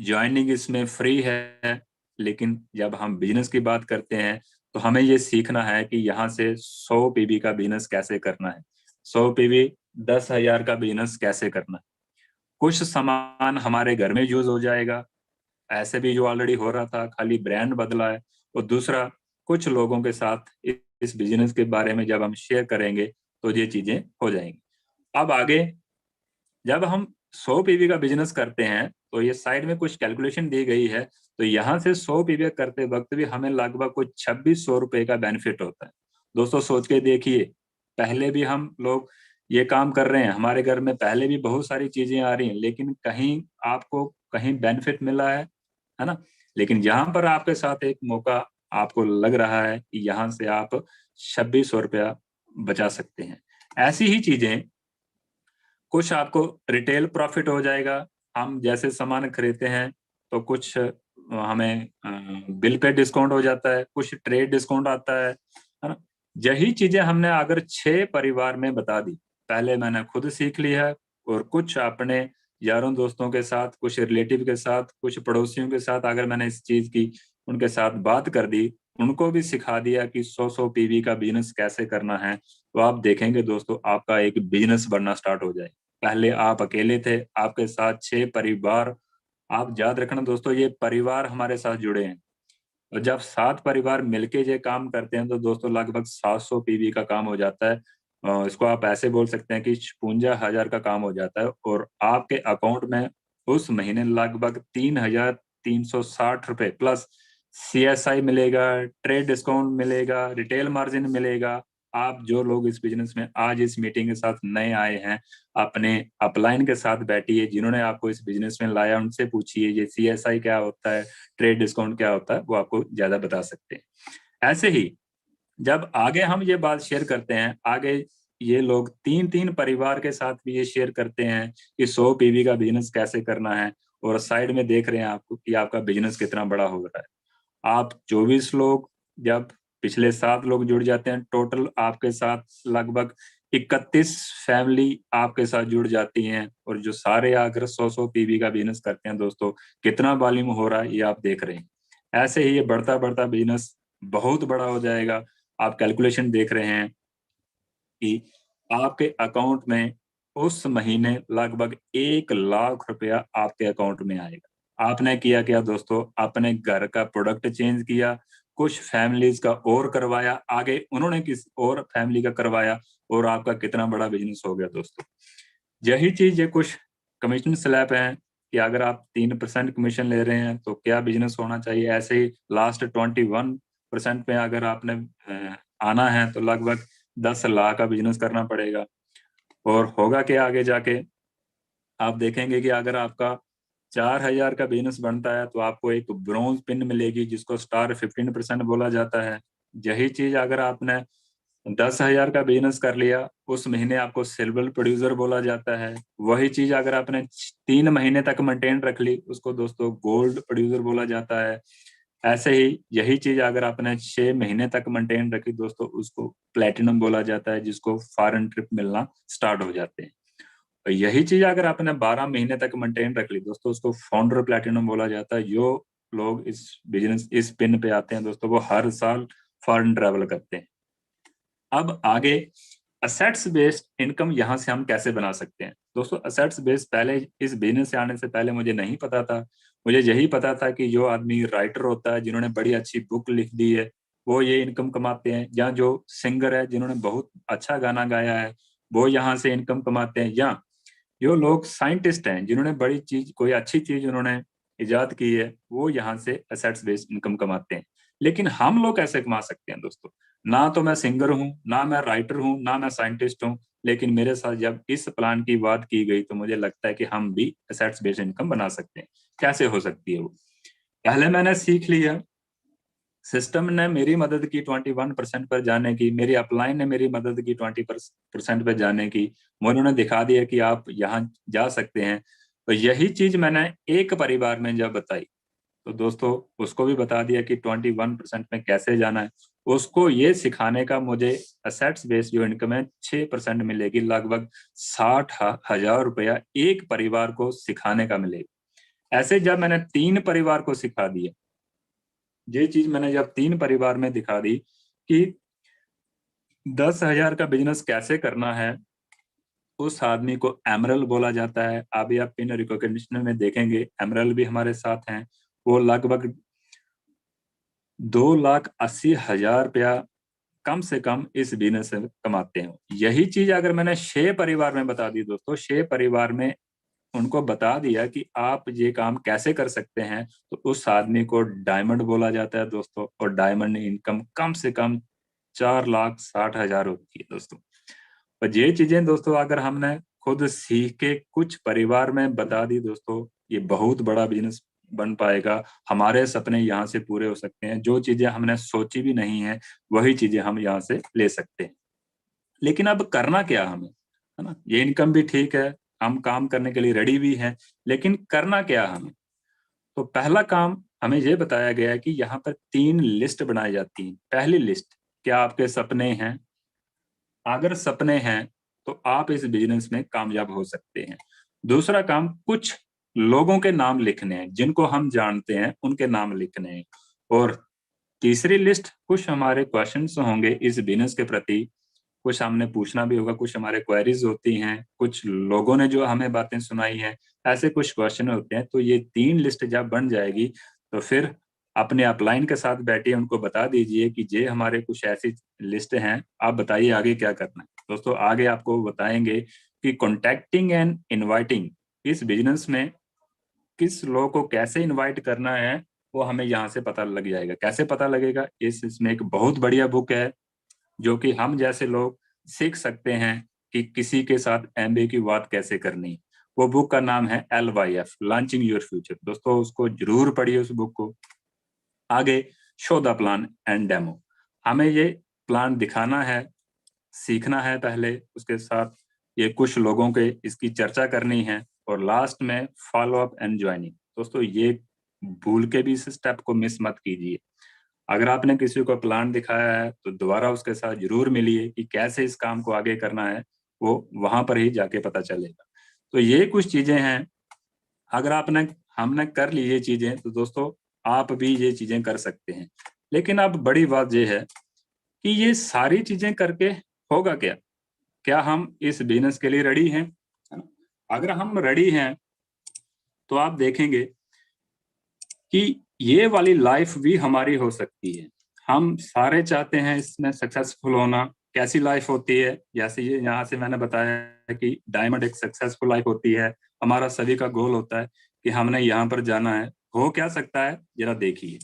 ज्वाइनिंग इसमें फ्री है, लेकिन जब हम बिजनेस की बात करते हैं तो हमें ये सीखना है कि यहाँ से 100 पीवी का बिजनेस कैसे करना है, 100 पीवी 10,000 का बिजनेस कैसे करना है। कुछ सामान हमारे घर में यूज हो जाएगा, ऐसे भी जो ऑलरेडी हो रहा था, खाली ब्रांड बदला है। और दूसरा, कुछ लोगों के साथ इस बिजनेस के बारे में जब हम शेयर करेंगे तो ये चीजें हो जाएंगी। अब आगे जब हम 100 पीवी का बिजनेस करते हैं तो ये साइड में कुछ कैलकुलेशन दी गई है। तो यहाँ से 100 पीवी करते वक्त भी हमें लगभग कुछ 2600 रुपए का बेनिफिट होता है। दोस्तों सोच के देखिए, पहले भी हम लोग ये काम कर रहे हैं, हमारे घर में पहले भी बहुत सारी चीजें आ रही हैं, लेकिन कहीं आपको कहीं बेनिफिट मिला है ना। लेकिन यहाँ पर आपके साथ एक मौका आपको लग रहा है कि यहाँ से आप 2600 रुपया बचा सकते हैं। ऐसी ही चीजें कुछ आपको रिटेल प्रॉफिट हो जाएगा। हम जैसे सामान खरीदते हैं तो कुछ हमें बिल पे डिस्काउंट हो जाता है, कुछ ट्रेड डिस्काउंट आता है ना। यही चीजें हमने अगर 6 परिवार में बता दी, पहले मैंने खुद सीख लिया है और कुछ अपने यारों दोस्तों के साथ, कुछ रिलेटिव के साथ, कुछ पड़ोसियों के साथ अगर मैंने इस चीज की उनके साथ बात कर दी, उनको भी सिखा दिया कि 100 पीवी का बिजनेस कैसे करना है, तो आप देखेंगे दोस्तों आपका एक बिजनेस बनना स्टार्ट हो जाए। पहले आप अकेले थे, आपके साथ 6 परिवार। आप याद रखना दोस्तों, ये परिवार हमारे साथ जुड़े हैं और जब 7 परिवार मिलके ये काम करते हैं तो दोस्तों लगभग 700 पीवी का काम हो जाता है। इसको आप ऐसे बोल सकते हैं कि 56,000 का काम हो जाता है और आपके अकाउंट में उस महीने लगभग 3,360 रुपए प्लस सीएसआई मिलेगा, ट्रेड डिस्काउंट मिलेगा, रिटेल मार्जिन मिलेगा। आप जो लोग इस बिजनेस में आज इस मीटिंग के साथ नए आए हैं, अपने अपलाइन के साथ बैठिए, जिन्होंने आपको इस बिजनेस में लाया उनसे पूछिए ये सीएसआई क्या होता है, ट्रेड डिस्काउंट क्या होता है, वो आपको ज्यादा बता सकते हैं। ऐसे ही जब आगे हम ये बात शेयर करते हैं, आगे ये लोग 3-3 परिवार के साथ भी ये शेयर करते हैं कि 100 पीवी का बिजनेस कैसे करना है और साइड में देख रहे हैं आपको कि आपका बिजनेस कितना बड़ा हो रहा है। आप 24 लोग, जब पिछले 7 लोग जुड़ जाते हैं, टोटल आपके साथ लगभग 31 फैमिली आपके साथ जुड़ जाती हैं और जो सारे आकर 100-100 पीवी का बिजनेस करते हैं दोस्तों, कितना वॉल्यूम हो रहा है ये आप देख रहे हैं। ऐसे ही ये बढ़ता बढ़ता बिजनेस बहुत बड़ा हो जाएगा। आप कैलकुलेशन देख रहे हैं कि आपके अकाउंट में उस महीने लगभग 1 लाख रुपया आपके अकाउंट में आएगा। आपने किया क्या दोस्तों, अपने घर का प्रोडक्ट चेंज किया, कुछ फैमिलीज का और करवाया, आगे उन्होंने किस और फैमिली का करवाया और आपका कितना बड़ा बिजनेस हो गया दोस्तों। यही चीज ये कुछ कमीशन स्लैब है कि अगर आप 3% कमीशन ले रहे हैं तो क्या बिजनेस होना चाहिए। ऐसे ही लास्ट 21% में अगर आपने आना है तो लगभग 10 लाख का बिजनेस करना पड़ेगा। और होगा क्या आगे जाके, आप देखेंगे कि अगर आपका 4,000 का बिजनेस बनता है तो आपको एक ब्रॉन्ज पिन मिलेगी जिसको स्टार 15% बोला जाता है। यही चीज अगर आपने 10,000 का बिजनेस कर लिया, उस महीने आपको सिल्वर प्रोड्यूसर बोला जाता है। वही चीज अगर आपने 3 महीने तक मेंटेन रख ली, उसको दोस्तों गोल्ड प्रोड्यूसर बोला जाता है। ऐसे ही यही चीज अगर आपने 6 महीने तक मेंटेन रखी दोस्तों, उसको प्लेटिनम बोला जाता है, जिसको फॉरेन ट्रिप मिलना स्टार्ट हो जाते हैं। और यही चीज अगर आपने 12 महीने तक मेंटेन रख ली दोस्तों, उसको फाउंडर प्लेटिनम बोला जाता है। जो लोग इस बिजनेस इस पिन पे आते हैं दोस्तों, वो हर साल फॉरेन ट्रैवल करते हैं। अब आगे असेट्स बेस्ड इनकम यहाँ से हम कैसे बना सकते हैं दोस्तों। असेट्स बेस्ड पहले इस बिजनेस से आने से पहले मुझे नहीं पता था। मुझे यही पता था कि जो आदमी राइटर होता है, जिन्होंने बड़ी अच्छी बुक लिख दी है, वो ये इनकम कमाते हैं, या जो सिंगर है जिन्होंने बहुत अच्छा गाना गाया है, वो यहाँ से इनकम कमाते हैं, या जो लोग साइंटिस्ट हैं जिन्होंने बड़ी चीज कोई अच्छी चीज उन्होंने इजाद की है, वो यहाँ से असेट्स बेस्ड इनकम कमाते हैं। लेकिन हम लोग कैसे कमा सकते हैं दोस्तों। ना तो मैं सिंगर हूँ, ना मैं राइटर हूँ, ना मैं साइंटिस्ट हूँ, लेकिन मेरे साथ जब इस प्लान की बात की गई तो मुझे लगता है कि हम भी एसेट्स बेस्ड इनकम बना सकते हैं। कैसे हो सकती है वो? पहले मैंने सीख लिया, सिस्टम ने मेरी मदद की 21% पर जाने की, मेरी अपलाइन ने मेरी मदद की 20% पर जाने की, उन्होंने दिखा दिया कि आप यहाँ जा सकते हैं। तो यही चीज मैंने एक परिवार में जब बताई तो दोस्तों उसको भी बता दिया कि 21% में कैसे जाना है। उसको ये सिखाने का मुझे एसेट्स बेस्ड जो इनकम है 6% मिलेगी, लगभग 60,000 रुपया एक परिवार को सिखाने का मिलेगा। ऐसे जब मैंने 3 परिवार को सिखा दिया, ये चीज मैंने जब 3 परिवार में दिखा दी कि 10,000 का बिजनेस कैसे करना है, उस आदमी को एमरल बोला जाता है। अभी आप पिन रिकॉग्निशन में देखेंगे, एमरल भी हमारे साथ हैं। वो लगभग 2,80,000 रुपया कम से कम इस बिजनेस से कमाते हैं। यही चीज अगर मैंने 6 परिवार में बता दी दोस्तों, 6 परिवार में उनको बता दिया कि आप ये काम कैसे कर सकते हैं, तो उस आदमी को डायमंड बोला जाता है दोस्तों। और डायमंड इनकम कम से कम 4,60,000 होती है दोस्तों। और ये चीजें दोस्तों अगर हमने खुद सीख के कुछ परिवार में बता दी दोस्तों, ये बहुत बड़ा बिजनेस बन पाएगा। हमारे सपने यहाँ से पूरे हो सकते हैं। जो चीजें हमने सोची भी नहीं है वही चीजें हम यहाँ से ले सकते हैं। लेकिन अब करना क्या हमें, है ना? ये इनकम भी ठीक है, हम काम करने के लिए रेडी भी हैं, लेकिन करना क्या हमें? तो पहला काम हमें ये बताया गया है कि यहाँ पर 3 लिस्ट बनाई जाती हैं। पहली लिस्ट, क्या आपके सपने हैं? अगर सपने हैं तो आप इस बिजनेस में कामयाब हो सकते हैं। दूसरा काम, कुछ लोगों के नाम लिखने हैं, जिनको हम जानते हैं उनके नाम लिखने हैं। और तीसरी लिस्ट, कुछ हमारे क्वेश्चंस होंगे इस बिजनेस के प्रति, कुछ हमने पूछना भी होगा, कुछ हमारे क्वेरीज होती हैं, कुछ लोगों ने जो हमें बातें सुनाई हैं, ऐसे कुछ क्वेश्चन होते हैं। तो ये 3 लिस्ट जब बन जाएगी तो फिर अपने अपलाइन के साथ बैठिए, उनको बता दीजिए कि ये हमारे कुछ ऐसी लिस्ट हैं, आप बताइए आगे क्या करना है। दोस्तों आगे आपको बताएंगे कि कॉन्टैक्टिंग एंड इनवाइटिंग, इस बिजनेस में किस लोग को कैसे इनवाइट करना है वो हमें यहाँ से पता लग जाएगा। कैसे पता लगेगा? इसमें एक बहुत बढ़िया बुक है जो कि हम जैसे लोग सीख सकते हैं कि किसी के साथ MBA की बात कैसे करनी। वो बुक का नाम है LYF, लॉन्चिंग योर फ्यूचर। दोस्तों उसको जरूर पढ़िए उस बुक को। आगे, show the plan and demo, हमें ये प्लान दिखाना है, सीखना है पहले, उसके साथ ये कुछ लोगों के इसकी चर्चा करनी है, और लास्ट में फॉलो अप एंड ज्वाइनिंग। दोस्तों ये भूल के भी इस स्टेप को मिस मत कीजिए। अगर आपने किसी को प्लान दिखाया है तो दोबारा उसके साथ जरूर मिलिए कि कैसे इस काम को आगे करना है, वो वहां पर ही जाके पता चलेगा। तो ये कुछ चीजें हैं, अगर हमने कर ली ये चीजें तो दोस्तों आप भी ये चीजें कर सकते हैं। लेकिन अब बड़ी बात ये है कि ये सारी चीजें करके होगा क्या? क्या हम इस बिजनेस के लिए रेडी हैं? अगर हम रेडी हैं तो आप देखेंगे कि ये वाली लाइफ भी हमारी हो सकती है। हम सारे चाहते हैं इसमें सक्सेसफुल होना। कैसी लाइफ होती है? जैसे ये यहाँ से मैंने बताया कि डायमंड एक सक्सेसफुल लाइफ होती है। हमारा सभी का गोल होता है कि हमने यहाँ पर जाना है। हो क्या सकता है जरा देखिए।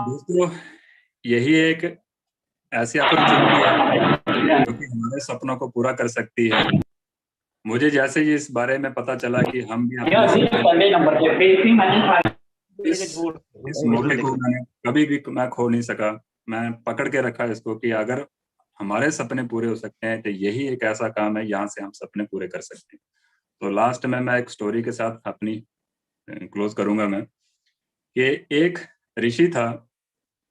दोस्तों यही एक ऐसी अपॉर्चुनिटी है जो कि हमारे सपनों को पूरा कर सकती है। मुझे जैसे ही इस बारे में पता चला कि हम भी अपने इस मौके को मैंने कभी भी मैं खो नहीं सका। मैं पकड़ के रखा इसको कि अगर हमारे सपने पूरे हो सकते हैं तो यही एक ऐसा काम है यहाँ से हम सपने पूरे कर सकते हैं। तो लास्ट में मैं एक स्टोरी के साथ अपनी क्लोज करूंगा मैं कि एक ऋषि था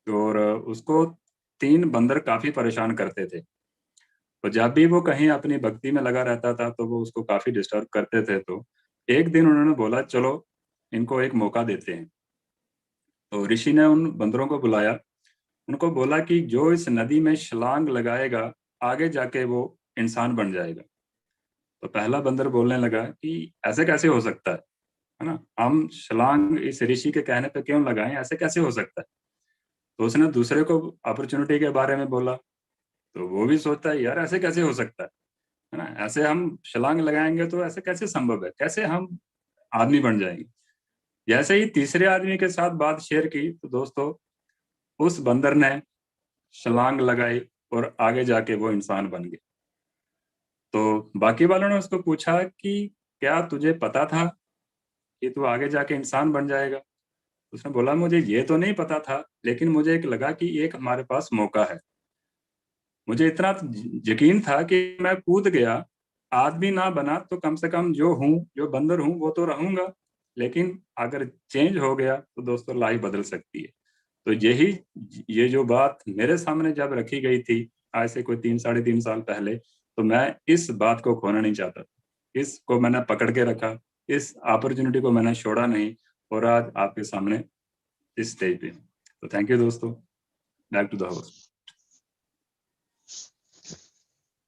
और उसको 3 बंदर काफी परेशान करते थे। तो जब भी वो कहीं अपनी भक्ति में लगा रहता था तो वो उसको काफी डिस्टर्ब करते थे। तो एक दिन उन्होंने बोला चलो इनको एक मौका देते हैं। तो ऋषि ने उन बंदरों को बुलाया, उनको बोला कि जो इस नदी में छलांग लगाएगा आगे जाके वो इंसान बन जाएगा। तो पहला बंदर बोलने लगा कि ऐसे कैसे हो सकता है ना, हम छलांग इस ऋषि के कहने पे क्यों लगाएं, ऐसे कैसे हो सकता है। तो उसने दूसरे को अपॉर्चुनिटी के बारे में बोला, तो वो भी सोचता है यार ऐसे कैसे हो सकता है ना, ऐसे हम छलांग लगाएंगे तो ऐसे कैसे संभव है, कैसे हम आदमी बन जाएंगे। जैसे ही तीसरे आदमी के साथ बात शेयर की तो दोस्तों उस बंदर ने छलांग लगाई और आगे जाके वो इंसान बन गया। तो बाकी वालों ने उसको पूछा कि क्या तुझे पता था कि तू आगे जाके इंसान बन जाएगा। उसने बोला मुझे ये तो नहीं पता था, लेकिन मुझे एक लगा कि एक हमारे पास मौका है। मुझे इतना यकीन था कि मैं कूद गया, आदमी ना बना तो कम से कम जो हूँ, जो बंदर हूँ वो तो रहूंगा, लेकिन अगर चेंज हो गया तो दोस्तों लाइफ बदल सकती है। तो यही ये जो बात मेरे सामने जब रखी गई थी आज से कोई 3 साढ़े 3 साल पहले, तो मैं इस बात को खोना नहीं चाहता था। इसको मैंने पकड़ के रखा, इस अपॉर्चुनिटी को मैंने छोड़ा नहीं, और आज आपके सामने इस स्टेज पे। तो थैंक यू दोस्तों, बैक टू द होस्ट।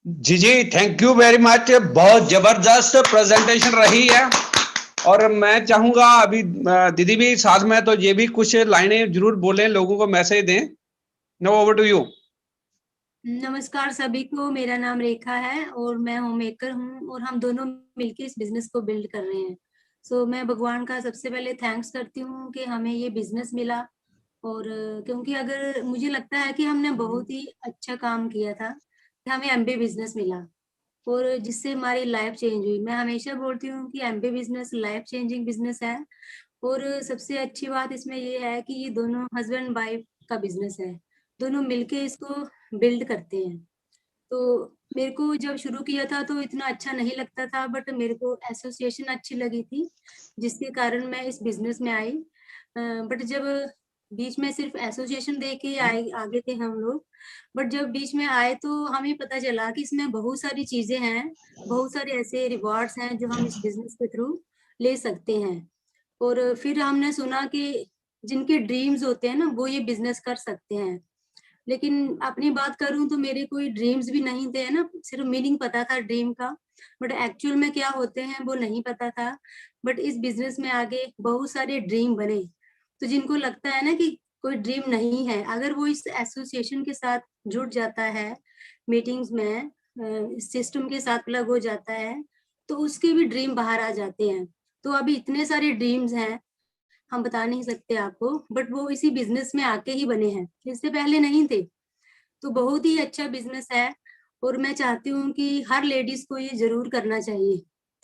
जी थैंक यू वेरी मच। बहुत जबरदस्त प्रेजेंटेशन रही है और मैं चाहूंगा अभी दीदी भी साथ में, तो ये भी कुछ लाइनें जरूर बोलें, लोगों को मैसेज दें। No, over to you. नमस्कार सभी को, मेरा नाम रेखा है और मैं होम मेकर हूँ और हम दोनों मिलकर इस बिजनेस को बिल्ड कर रहे हैं। सो मैं भगवान का सबसे पहले थैंक्स करती हूँ कि हमें ये बिजनेस मिला, और क्योंकि अगर मुझे लगता है कि हमने बहुत ही अच्छा काम किया था कि हमें एमबीए बिजनेस मिला और जिससे हमारी लाइफ चेंज हुई। मैं हमेशा बोलती हूँ कि MBA business life changing business है, और सबसे अच्छी बात इसमें ये है कि ये दोनों हस्बैंड वाइफ का बिजनेस है, दोनों मिलके इसको बिल्ड करते हैं। तो मेरे को जब शुरू किया था तो इतना अच्छा नहीं लगता था, बट मेरे को एसोसिएशन अच्छी लगी थी जिसके कारण मैं इस बिजनेस में आई। बट जब बीच में सिर्फ एसोसिएशन दे के आगे थे हम लोग, बट जब बीच में आए तो हमें पता चला कि इसमें बहुत सारी चीजें हैं, बहुत सारे ऐसे रिवॉर्ड्स हैं जो हम इस बिजनेस के थ्रू ले सकते हैं। और फिर हमने सुना कि जिनके ड्रीम्स होते हैं ना वो ये बिजनेस कर सकते हैं, लेकिन अपनी बात करूं तो मेरे कोई ड्रीम्स भी नहीं थे ना, सिर्फ मीनिंग पता था ड्रीम का, बट एक्चुअल में क्या होते हैं वो नहीं पता था। बट इस बिजनेस में आगे बहुत सारे ड्रीम बने। तो जिनको लगता है ना कि कोई ड्रीम नहीं है, अगर वो इस एसोसिएशन के साथ जुड़ जाता है, मीटिंग्स में सिस्टम के साथ प्लग हो जाता है, तो उसके भी ड्रीम बाहर आ जाते हैं। तो अभी इतने सारे ड्रीम्स हैं, हम बता नहीं सकते आपको, बट वो इसी बिजनेस में आके ही बने हैं, इससे पहले नहीं थे। तो बहुत ही अच्छा बिजनेस है और मैं चाहती हूँ कि हर लेडीज को ये जरूर करना चाहिए,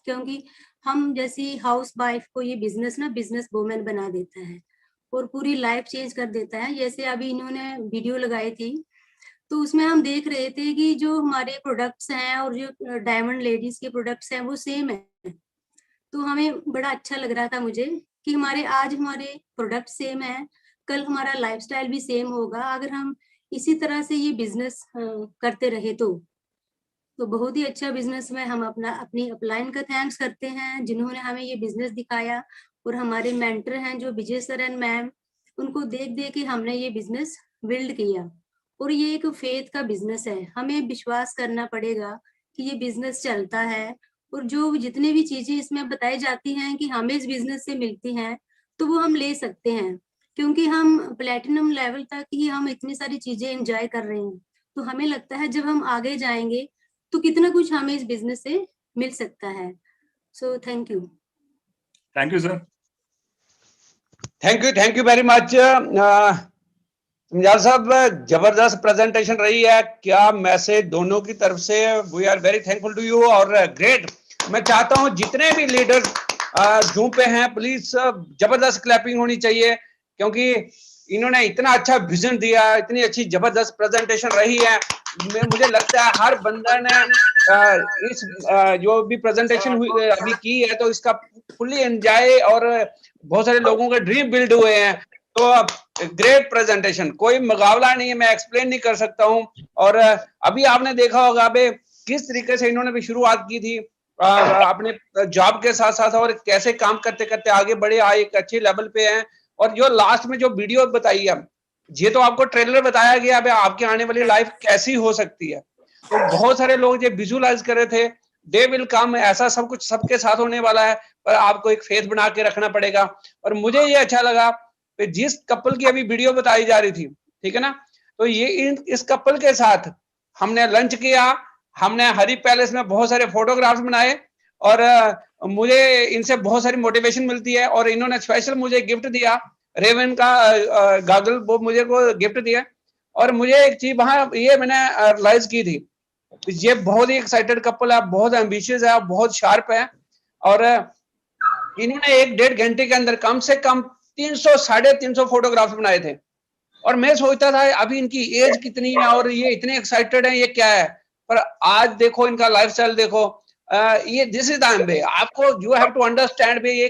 क्योंकि हम जैसी हाउस वाइफ को ये बिजनेस ना बिजनेस वुमेन बना देता है और पूरी लाइफ चेंज कर देता है। जैसे अभी इन्होंने वीडियो लगाई थी तो उसमें हम देख रहे थे कि जो हमारे प्रोडक्ट्स हैं और जो डायमंड लेडीज के प्रोडक्ट्स हैं वो सेम है। तो हमें बड़ा अच्छा लग रहा था मुझे कि आज हमारे प्रोडक्ट सेम है, कल हमारा लाइफस्टाइल भी सेम होगा अगर हम इसी तरह से ये बिजनेस करते रहे तो बहुत ही अच्छा बिजनेस में हम अपनी अपलाइन का थैंक्स करते हैं जिन्होंने हमें ये बिजनेस दिखाया, और हमारे मेंटर हैं जो विजय सर एंड मैम, उनको देख देख के हमने ये बिजनेस बिल्ड किया। और ये एक फेथ का बिजनेस है, हमें विश्वास करना पड़ेगा कि ये बिजनेस चलता है, और जो जितने भी चीजें इसमें बताई जाती हैं कि हमें इस बिजनेस से मिलती हैं तो वो हम ले सकते हैं, क्योंकि हम प्लेटिनम लेवल तक ही हम इतनी सारी चीजें एंजॉय कर रहे हैं। तो हमें लगता है जब हम आगे जाएंगे तो कितना कुछ हमें इस बिजनेस से मिल सकता है। So thank you. Thank you sir. Thank you very much. Munjal साहब, जबरदस्त प्रेजेंटेशन रही है। क्या मैसेज दोनों की तरफ से, we are very thankful to you और ग्रेट। मैं चाहता हूं जितने भी लीडर्स जूम पे हैं, प्लीज जबरदस्त क्लैपिंग होनी चाहिए, क्योंकि इन्होंने इतना अच्छा विजन दिया, इतनी अच्छी जबरदस्त प्रेजेंटेशन रही है। मुझे लगता है हर बंदा ने इस जो भी प्रेजेंटेशन हुई अभी की है, तो इसका फुल्ली एंजॉय, और बहुत सारे लोगों के ड्रीम बिल्ड हुए हैं। तो ग्रेट प्रेजेंटेशन, कोई मुकाबला नहीं है, मैं एक्सप्लेन नहीं कर सकता हूं। और अभी आपने देखा होगा अबे किस तरीके से इन्होंने भी शुरुआत की थी अपने जॉब के साथ साथ, और कैसे काम करते करते आगे बढ़े, आए एक अच्छे लेवल पे हैं। और जो लास्ट में जो वीडियो बताई है, ये तो आपको ट्रेलर बताया गया है आपके आने वाली लाइफ कैसी हो सकती है। तो बहुत सारे लोग जो विजुअलाइज कर रहे थे, डे विल कम, ऐसा सब कुछ सबके साथ होने वाला है, पर आपको एक फेथ बना के रखना पड़ेगा। और मुझे ये अच्छा लगा कि जिस कपल की अभी वीडियो बताई जा रही थी, ठीक है ना, तो ये इस कपल के साथ हमने लंच किया, हमने हरी पैलेस में बहुत सारे फोटोग्राफ्स बनाए, और मुझे इनसे बहुत सारी मोटिवेशन मिलती है। और इन्होंने स्पेशल मुझे गिफ्ट दिया, रेवन का गॉगल, वो मुझे को गिफ्ट दिया। और मुझे एक चीज वहां ये मैंने रियलाइज की थी, ये बहुत ही एक्साइटेड कपल है, बहुत एम्बिशियस है, बहुत शार्प है। और इन्होंने 1-1.5 घंटे के अंदर कम से कम 300-350 फोटोग्राफ्स बनाए थे। और मैं सोचता था अभी इनकी एज कितनी है और ये इतने एक्साइटेड है, ये क्या है। पर आज देखो इनका लाइफस्टाइल देखो, ये दिस इज द वे, आपको यू हैव टू अंडरस्टैंड भी, ये